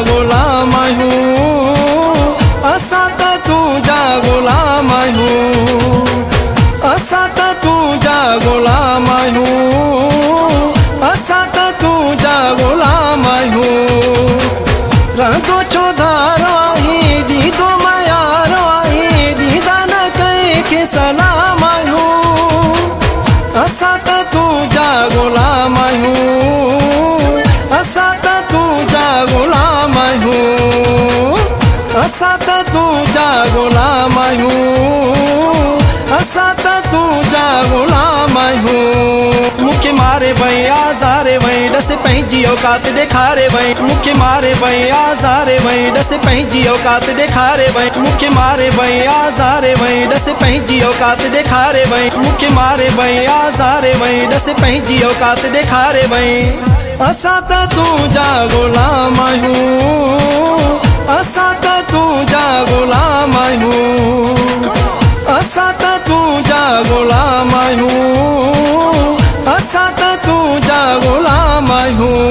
गुलाम हूँ, असां त तुझा गुलाम हूँ, असां त तुझा गुलाम हूँ, असां त तुझा गुलाम हूँ। रंदो चौधारो आहे ॾींदो मयारो आहे, ॾींदा न कंहिंखे सलाम हूँ, असां त तुझा गुलाम हूँ, असां त तुझा गुलाम हूँ, असां त तुझा गुलाम हूँ, असां त तुझा गुलाम हूँ। मूंखे मारे वई आज़ारे वई ॾस पंहिंजी औकात ॾेखारे वई, मूंखे मारे वई आज़ारे वई ॾस पंहिंजी औकात ॾेखारे वई, मूंखे मारे वई आज़ारे वई ॾस पंहिंजी औकात ॾेखारे वई, मूंखे मारे वई आज़ारे वई ॾस पंहिंजी औकात ॾेखारे वई। असां त तुझा गुलाम हूँ, असां त तुझा गुलाम हूँ, असां त तुझा गुलाम हूँ, असां त तुझा गुलाम हूँ।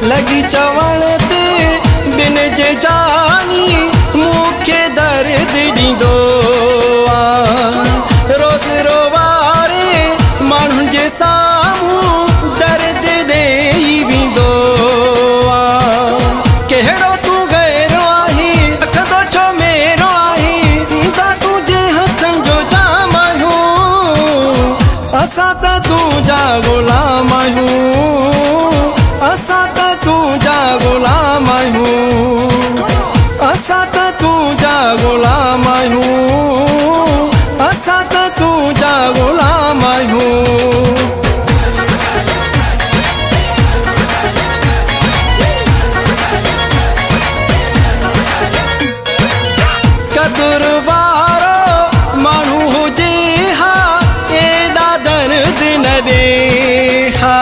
लगी चवण ते बिन जे जानी मूंखे दर्द ॾींदो आहे, रोज़ रोवारे माण्हुनि जे साम्हूं दर्द ॾेई वेंदो आहे। कहिड़ो तूं गैरो आहीं, रखंदो छो मेरो आहीं, ॾींदा तुंहिंजे हथनि जो जाम हूँ, असां त तुझा गुलाम हूँ, असां त तुझा गुलाम हूँ, असां त तुझा गुलाम हूँ, असां त तुझा गुलाम हूँ। कदुर वारो माण्हू हुजे हा, एॾा दर्द न ॾे हा,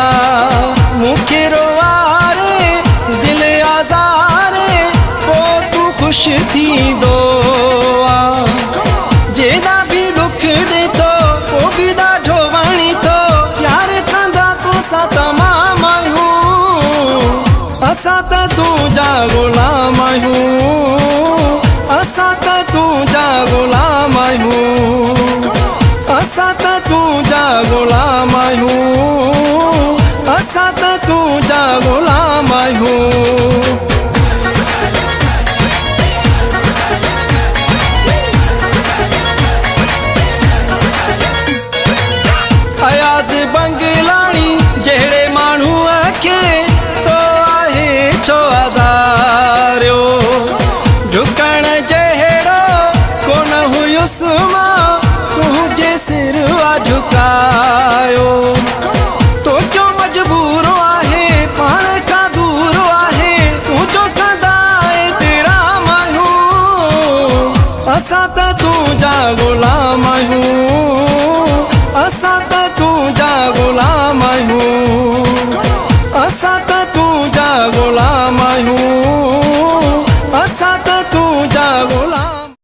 मूंखे रोवारे दिल आज़ारे पोइ तूं ख़ुशि थींदो आहे, जेॾा बि दुख ॾे थो पोइ बि ॾाढो वणी थो, यार कंदा तोसां तमाम हूँ, असां त तुझा गुलाम हूँ, असां त तुझा गुलाम हूँ, असां त तुझा गुलाम हूँ, असां त तुझा गुलाम